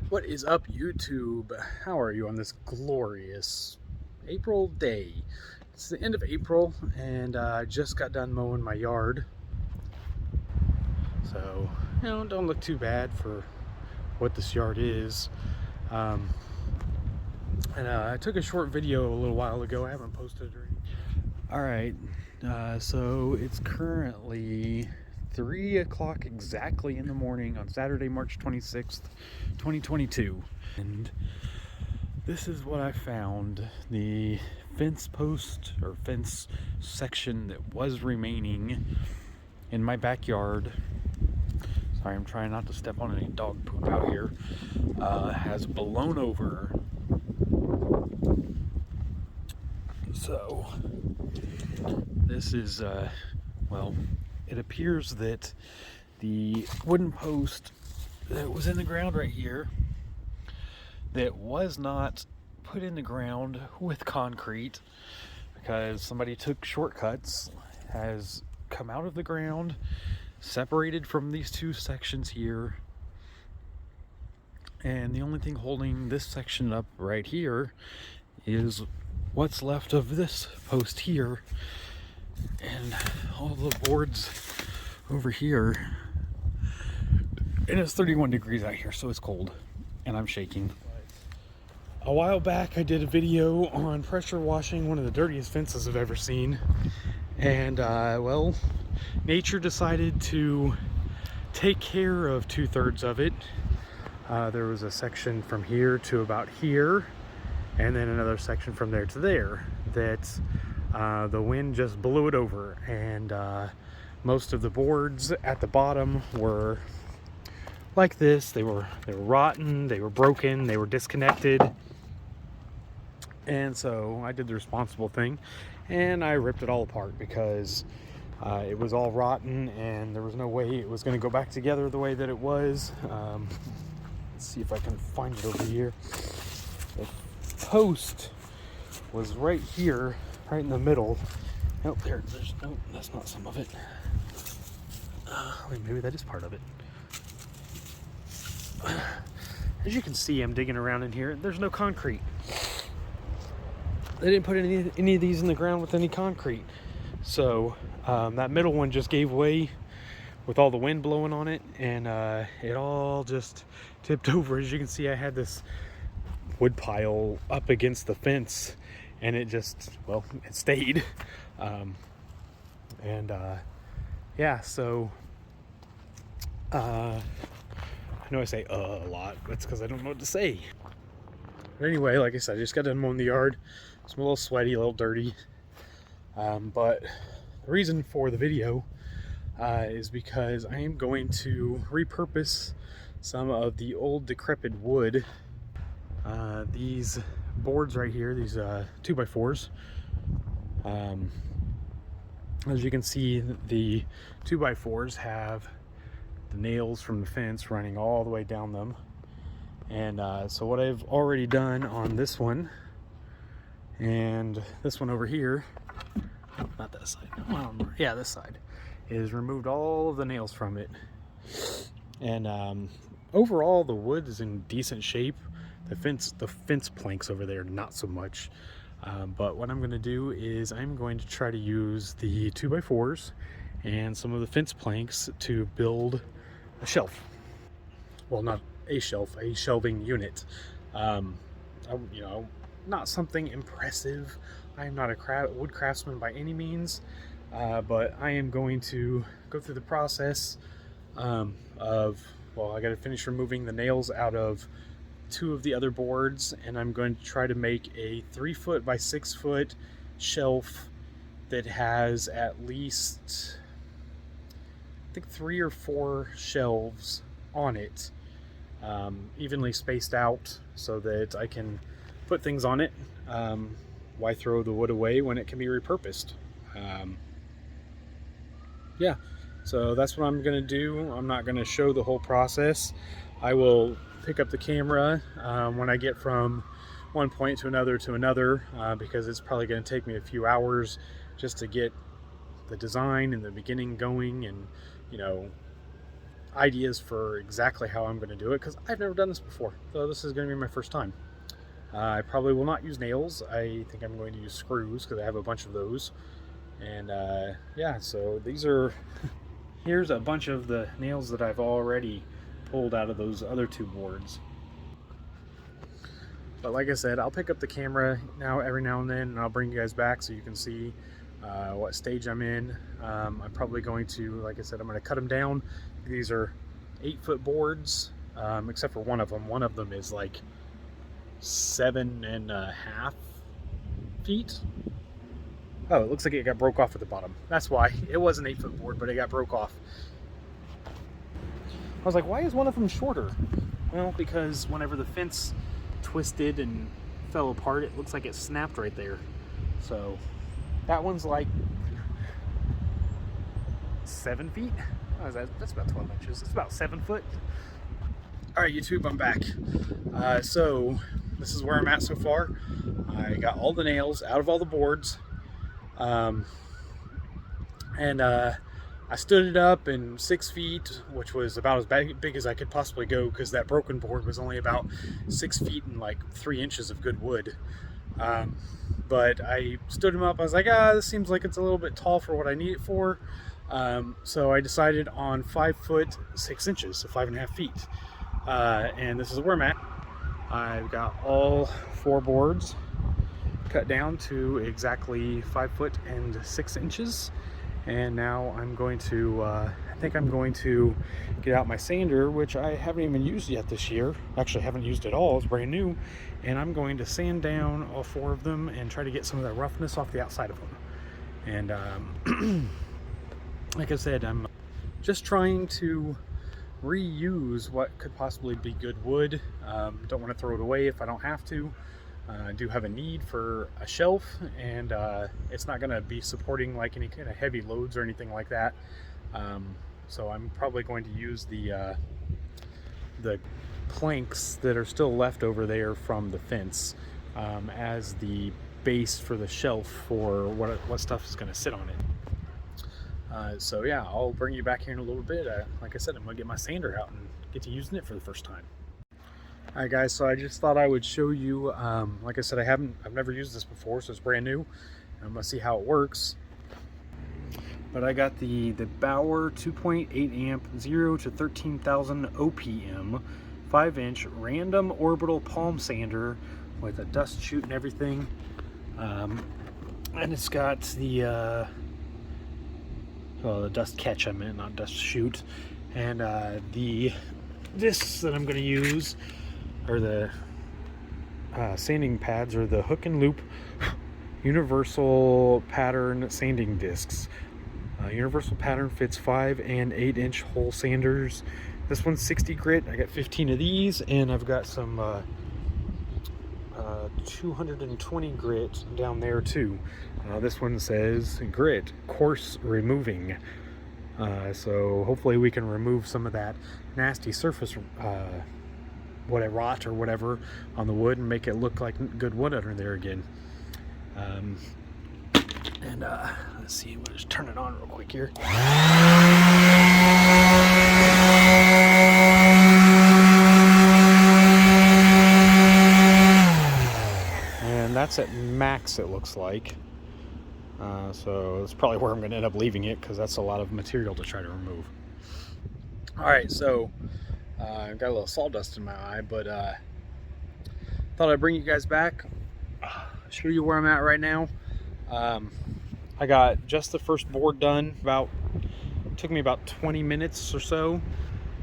What is up, YouTube? How are you on this glorious April day? It's the end of April, and I just got done mowing my yard. So, don't look too bad for what this yard is. I took a short video a little while ago. I haven't posted it or anything. Alright, so it's currently 3 o'clock exactly in the morning on Saturday, March 26th, 2022. And this is what I found. The fence post or fence section that was remaining in my backyard. Sorry, I'm trying not to step on any dog poop out here. Has blown over. So this is, well, it appears that the wooden post that was in the ground right here, that was not put in the ground with concrete because somebody took shortcuts, has come out of the ground, separated from these two sections here, and the only thing holding this section up right here is what's left of this post here, and all the boards over here. And it's 31 degrees out here, so it's cold and I'm shaking. A while back I did a video on pressure washing one of the dirtiest fences I've ever seen, and well, nature decided to take care of 2/3 of it. There was a section from here to about here, and then another section from there to there that the wind just blew it over, and most of the boards at the bottom were like this. They were rotten, they were broken, they were disconnected. And so I did the responsible thing and I ripped it all apart because it was all rotten and there was no way it was going to go back together the way that it was. Let's see if I can find it over here. The post was right here, right in the middle. Oh, there's no, that's not some of it. Wait, maybe that is part of it. As you can see, I'm digging around in here. There's no concrete. They didn't put any of these in the ground with any concrete. So that middle one just gave way with all the wind blowing on it, and it all just tipped over. As you can see, I had this wood pile up against the fence, and it just, well, it stayed. Yeah, so I know I say a lot, that's because I don't know what to say. But anyway, like I said, I just got done mowing the yard. It's a little sweaty, a little dirty. But the reason for the video is because I am going to repurpose some of the old decrepit wood. These boards right here, these 2x4s. As you can see, the 2x4s have the nails from the fence running all the way down them. And so what I've already done on this one and this one over here, not that side, yeah, this side, is removed all of the nails from it. And overall the wood is in decent shape. The fence planks over there, not so much. But what I'm going to do is I'm going to try to use the 2x4s and some of the fence planks to build a shelf. Well, not a shelf, a shelving unit. Not something impressive. I am not a wood craftsman by any means, but I am going to go through the process of, well, I got to finish removing the nails out of 2 of the other boards, and I'm going to try to make a 3-foot by 6-foot shelf that has at least, I think, 3 or 4 shelves on it, evenly spaced out, so that I can put things on it. Why throw the wood away when it can be repurposed? Yeah, so that's what I'm gonna do. I'm not gonna show the whole process. I will pick up the camera when I get from one point to another because it's probably going to take me a few hours just to get the design and the beginning going. And ideas for exactly how I'm going to do it, because I've never done this before, so this is going to be my first time. I probably will not use nails. I think I'm going to use screws because I have a bunch of those. And yeah, so these are here's a bunch of the nails that I've already pulled out of those other two boards. But like I said, I'll pick up the camera every now and then, and I'll bring you guys back so you can see what stage I'm in. I'm probably going to, like I said, I'm going to cut them down. These are 8-foot boards, except for one of them. One of them is like 7.5 feet. Oh, it looks like it got broke off at the bottom. That's why. It was an 8-foot board, but it got broke off. I was like, why is one of them shorter? Well, because whenever the fence twisted and fell apart, it looks like it snapped right there. So that one's like 7 feet. Oh, that's about 12 inches. It's about 7 foot. All right, YouTube, I'm back. So this is where I'm at so far. I got all the nails out of all the boards. I stood it up in 6 feet, which was about as big as I could possibly go, because that broken board was only about 6 feet and like 3 inches of good wood. But I stood him up. I was like, this seems like it's a little bit tall for what I need it for. So I decided on 5 foot 6 inches, so 5.5 feet. And this is where I'm at. I've got all 4 boards cut down to exactly 5 foot and 6 inches. And now I'm going to, I think I'm going to get out my sander, which I haven't even used yet this year. Actually, I haven't used it at all. It's brand new. And I'm going to sand down all 4 of them and try to get some of that roughness off the outside of them. And like I said, I'm just trying to reuse what could possibly be good wood. Don't want to throw it away if I don't have to. I do have a need for a shelf, and it's not going to be supporting like any kind of heavy loads or anything like that. So I'm probably going to use the planks that are still left over there from the fence as the base for the shelf for what stuff is going to sit on it. So yeah, I'll bring you back here in a little bit. Like I said, I'm going to get my sander out and get to using it for the first time. Alright guys, so I just thought I would show you, like I said, I've never used this before, so it's brand new. I'm gonna see how it works. But I got the Bauer 2.8 amp 0 to 13,000 OPM 5-inch random orbital palm sander with a dust chute and everything. And it's got the dust catch, I meant, not dust chute. And the discs that I'm gonna use are the sanding pads, or the hook and loop universal pattern sanding discs. Universal pattern fits 5 and 8-inch hole sanders. This one's 60 grit. I got 15 of these, and I've got some 220 grit down there too. This one says grit, coarse removing. So hopefully we can remove some of that nasty surface rot or whatever on the wood and make it look like good wood under there again. Let's see, we'll just turn it on real quick here. And that's at max, it looks like. So that's probably where I'm going to end up leaving it, because that's a lot of material to try to remove. Alright, so I've got a little sawdust in my eye, but thought I'd bring you guys back, show you where I'm at right now. I got just the first board done. Took me about 20 minutes or so,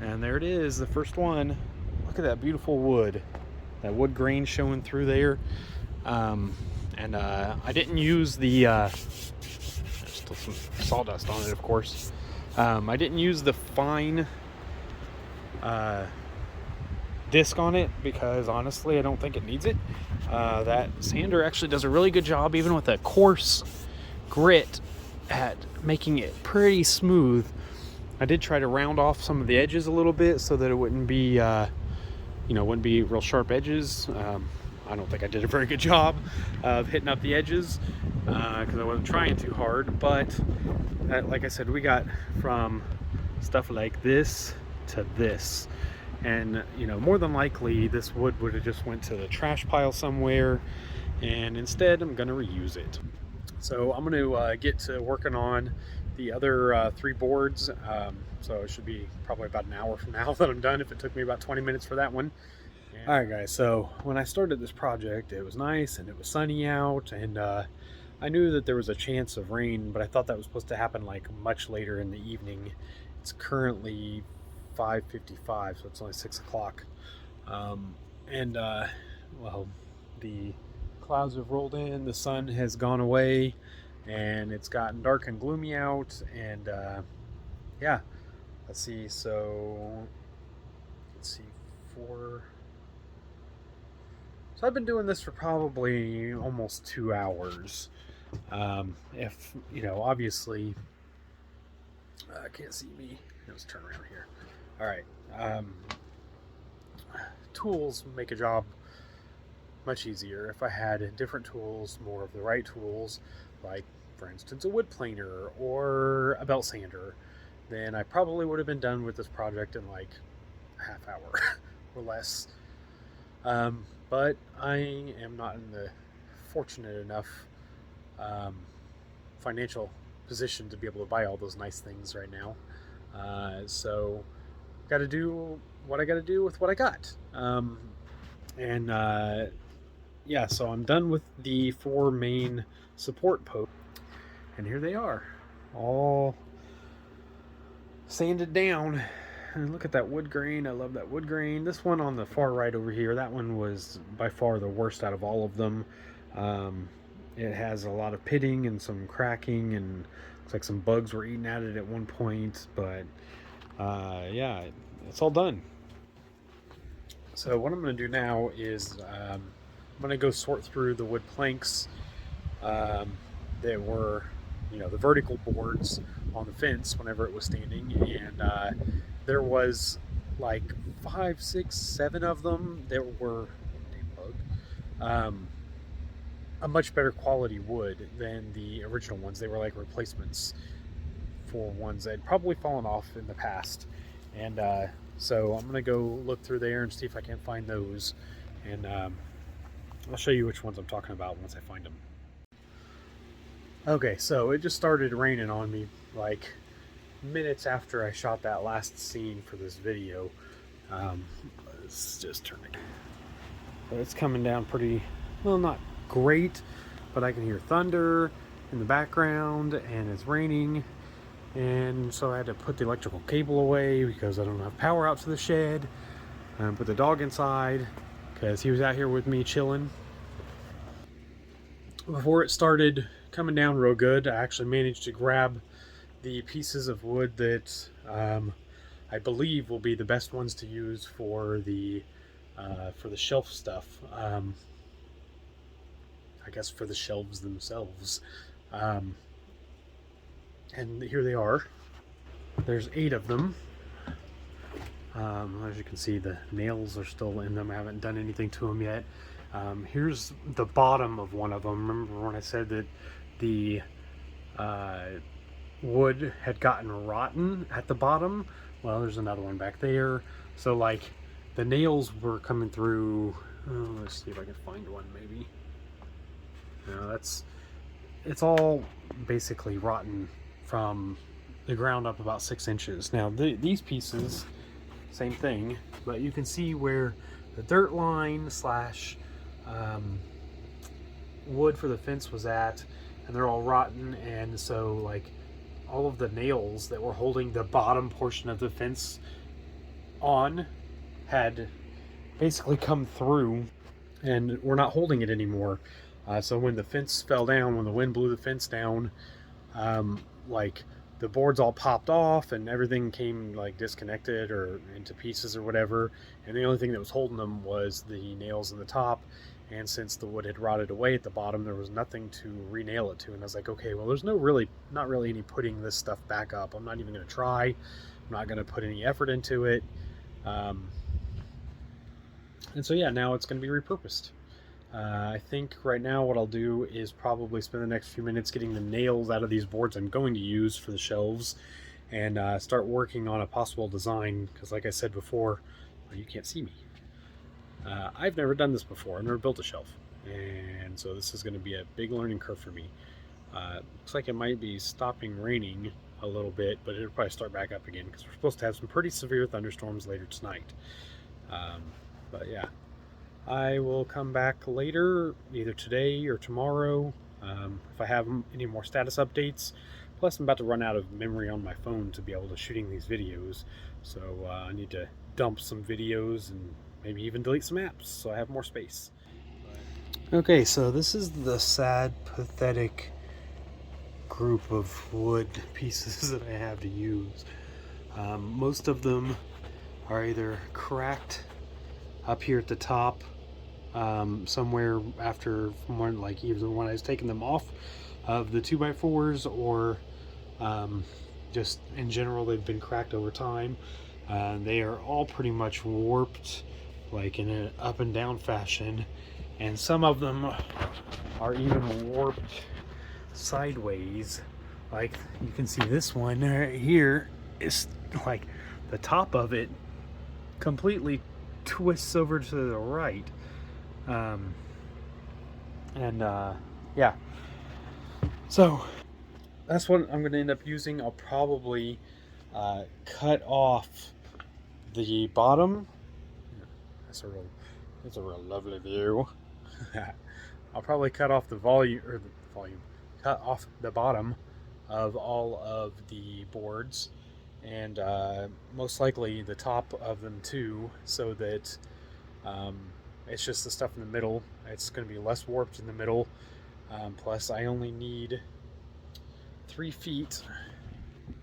and there it is, the first one. Look at that beautiful wood, that wood grain showing through there. I didn't use the there's still some sawdust on it, of course. I didn't use the fine disc on it because honestly I don't think it needs it. That sander actually does a really good job, even with a coarse grit, at making it pretty smooth. I did try to round off some of the edges a little bit so that it wouldn't be wouldn't be real sharp edges. I don't think I did a very good job of hitting up the edges because I wasn't trying too hard, but like I said, we got from stuff like this to this. And, you know, more than likely this wood would have just went to the trash pile somewhere, and instead I'm going to reuse it. So I'm going to get to working on the other 3 boards. So it should be probably about an hour from now that I'm done, if it took me about 20 minutes for that one. All right, guys, so when I started this project, it was nice and it was sunny out, and I knew that there was a chance of rain, but I thought that was supposed to happen like much later in the evening. It's currently 5:55, so it's only 6 o'clock. And well, the clouds have rolled in, the sun has gone away, and it's gotten dark and gloomy out. And yeah, let's see, so let's see, 4. So I've been doing this for probably almost 2 hours. If, you know, obviously, can't see me. Let's turn around here. All right. Tools make a job much easier. If I had different tools, more of the right tools, like, for instance, a wood planer or a belt sander, then I probably would have been done with this project in like a half hour or less. But I am not in the fortunate enough financial position to be able to buy all those nice things right now. So got to do what I got to do with what I got. Yeah, so I'm done with the 4 main support posts, and here they are, all sanded down. And look at that wood grain. I love that wood grain. This one on the far right over here, that one was by far the worst out of all of them. It has a lot of pitting and some cracking, and looks like some bugs were eating at it at one point. But yeah, it's all done. So what I'm going to do now is I'm going to go sort through the wood planks that were, you know, the vertical boards on the fence whenever it was standing, and there was like 5, 6, 7 of them that were a much better quality wood than the original ones. They were like replacements for ones that had probably fallen off in the past, and so I'm gonna go look through there and see if I can't find those, and I'll show you which ones I'm talking about once I find them. Okay, so it just started raining on me like minutes after I shot that last scene for this video. Let's just turn it. But it's coming down pretty, well, not great, but I can hear thunder in the background, and it's raining, and so I had to put the electrical cable away because I don't have power out to the shed, and put the dog inside because he was out here with me chilling. Before it started coming down real good, I actually managed to grab the pieces of wood that I believe will be the best ones to use for the shelf stuff. I guess for the shelves themselves. And here they are. There's 8 of them. As you can see, the nails are still in them. I haven't done anything to them yet. Here's the bottom of one of them. Remember when I said that the wood had gotten rotten at the bottom? Well, there's another one back there. So like the nails were coming through. Let's see if I can find one maybe. No, it's all basically rotten from the ground up about 6 inches. Now these pieces, same thing, but you can see where the dirt line slash wood for the fence was at, and they're all rotten, and so like all of the nails that were holding the bottom portion of the fence on had basically come through, and we're not holding it anymore. So when the fence fell down, when the wind blew the fence down, like the boards all popped off and everything came like disconnected or into pieces or whatever, and the only thing that was holding them was the nails in the top. And since the wood had rotted away at the bottom, there was nothing to re-nail it to. And I was like, okay, well, there's not really any putting this stuff back up. I'm not even going to try. I'm not going to put any effort into it. And so yeah, now it's going to be repurposed. I think right now what I'll do is probably spend the next few minutes getting the nails out of these boards I'm going to use for the shelves, and start working on a possible design, because like I said before, well, you can't see me. I've never done this before. I've never built a shelf, and so this is going to be a big learning curve for me. Looks like it might be stopping raining a little bit, but it'll probably start back up again because we're supposed to have some pretty severe thunderstorms later tonight. But yeah, I will come back later, either today or tomorrow, if I have any more status updates. Plus, I'm about to run out of memory on my phone to be able to shooting these videos, so I need to dump some videos and maybe even delete some apps so I have more space. Okay, so this is the sad, pathetic group of wood pieces that I have to use. Most of them are either cracked up here at the top, somewhere after one, like either when I was taking them off of the 2x4s, or just in general they've been cracked over time. They are all pretty much warped, like in an up and down fashion, and some of them are even warped sideways. Like you can see this one right here is like the top of it completely twists over to the right. Yeah, so that's what I'm going to end up using. I'll probably cut off the bottom. That's a real lovely view. I'll probably cut off cut off the bottom of all of the boards, and most likely the top of them too, so that it's just the stuff in the middle. It's going to be less warped in the middle. Plus, I only need 3 feet,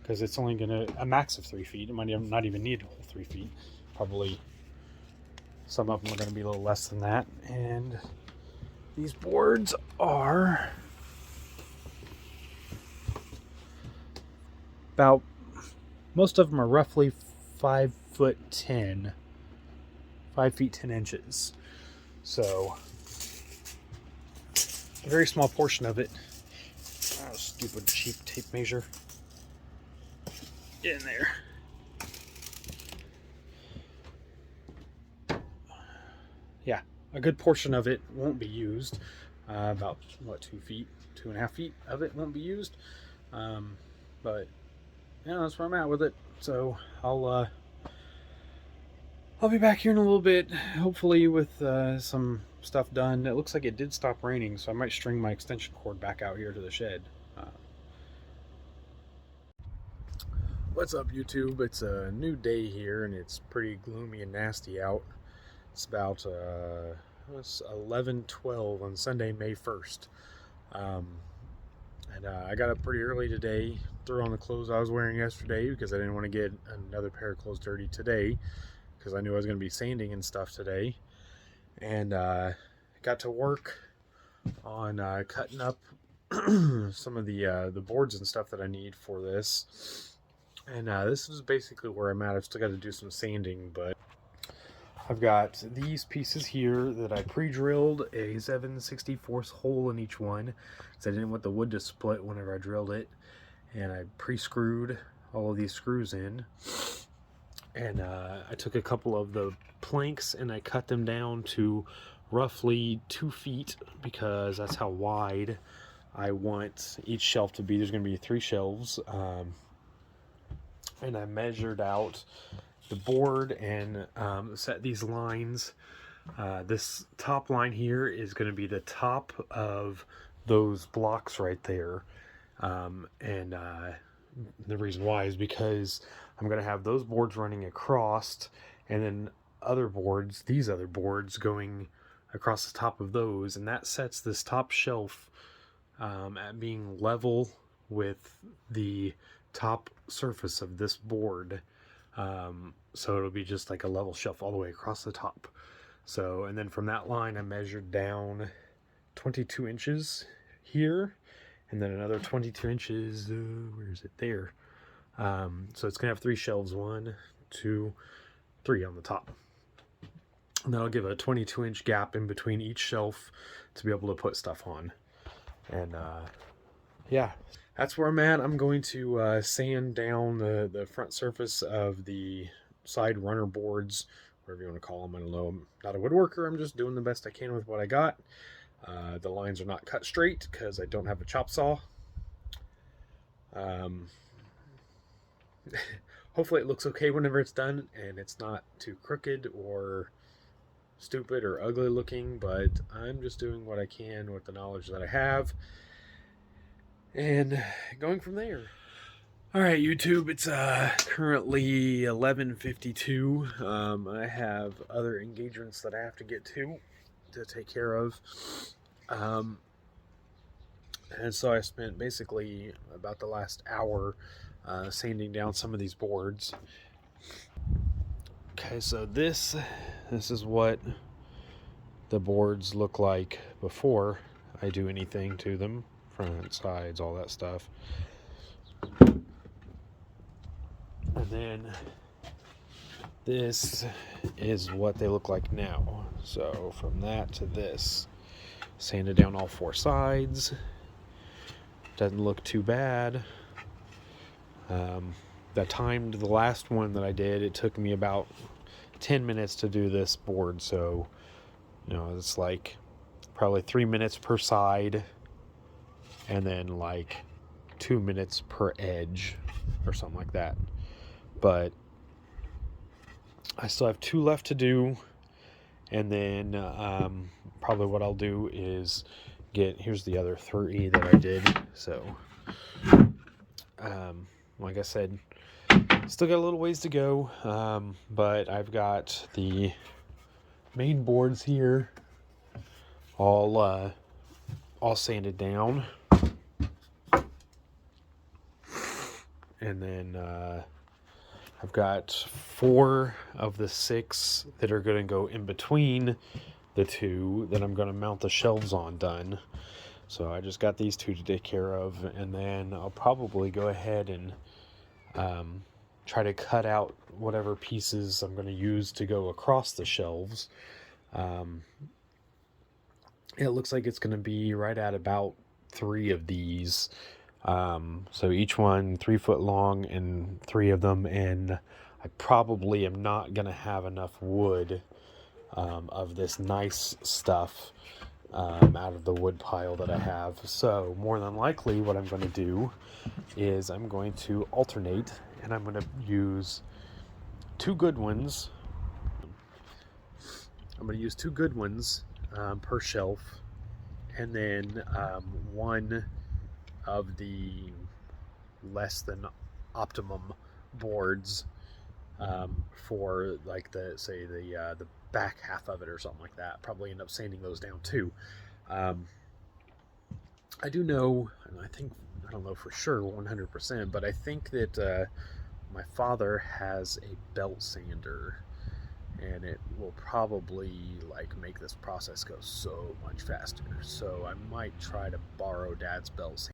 because it's only going to a max of 3 feet. It might not even need 3 feet. Probably some of them are going to be a little less than that. And these boards are about, most of them are roughly 5'10", 5 feet 10 inches. So a very small portion of it. Oh, stupid cheap tape measure. Get in there. Yeah, a good portion of it won't be used. About 2 feet, 2.5 feet of it won't be used. But yeah, that's where I'm at with it. So I'll be back here in a little bit, hopefully with some stuff done. It looks like it did stop raining, so I might string my extension cord back out here to the shed. What's up, YouTube? It's a new day here, and it's pretty gloomy and nasty out. It's about 11:12 on Sunday, May 1st. I got up pretty early today, threw on the clothes I was wearing yesterday because I didn't want to get another pair of clothes dirty today, because I knew I was going to be sanding and stuff today. And got to work on cutting up some of the boards and stuff that I need for this. And this is basically where I'm at. I've still got to do some sanding, but I've got these pieces here that I pre-drilled a 7/64 hole in each one, because I didn't want the wood to split whenever I drilled it. And I pre-screwed all of these screws in. And I took a couple of the planks and I cut them down to roughly 2 feet, because that's how wide I want each shelf to be. There's going to be 3 shelves. And I measured out the board and set these lines. This top line here is going to be the top of those blocks right there. The reason why is because I'm going to have those boards running across, and then these other boards going across the top of those, and that sets this top shelf at being level with the top surface of this board. So it'll be just like a level shelf all the way across the top. So, and then from that line I measured down 22 inches here, and then another 22 inches, where is it? There. So it's gonna have 3 shelves, 1, 2, 3 on the top. And that'll give a 22-inch gap in between each shelf to be able to put stuff on. And yeah, that's where I'm at. I'm going to sand down the front surface of the side runner boards, whatever you want to call them. I don't know. I'm not a woodworker. I'm just doing the best I can with what I got. The lines are not cut straight because I don't have a chop saw. Um, hopefully it looks okay whenever it's done and it's not too crooked or stupid or ugly looking, but I'm just doing what I can with the knowledge that I have and going from there. All right, YouTube, it's currently 11:52. I have other engagements that I have to get to take care of. And so I spent basically about the last hour sanding down some of these boards. Okay, so this is what the boards look like before I do anything to them. Front, sides, all that stuff. And then this is what they look like now. So from that to this, sanded down all four sides. Doesn't look too bad. I timed the last one that I did. It took me about 10 minutes to do this board. So, you know, it's like probably 3 minutes per side and then like 2 minutes per edge or something like that. But I still have 2 left to do. And then probably what I'll do is here's the other 3 that I did. So, like I said, still got a little ways to go, but I've got the main boards here all sanded down, and then I've got 4 of the 6 that are going to go in between the 2 that I'm going to mount the shelves on done. So I just got these 2 to take care of, and then I'll probably go ahead and try to cut out whatever pieces I'm going to use to go across the shelves. It looks like it's going to be right at about 3 of these. So each one 3 foot long and 3 of them, and I probably am not going to have enough wood of this nice stuff out of the wood pile that I have. So more than likely what I'm going to do is I'm going to alternate, and I'm going to use 2 good ones. I'm going to use 2 good ones per shelf, and then 1 of the less than optimum boards for like the back half of it or something like that. Probably end up sanding those down too. I do know, and I don't know for sure 100%, but I think that my father has a belt sander, and it will probably like make this process go so much faster. So I might try to borrow Dad's belt sander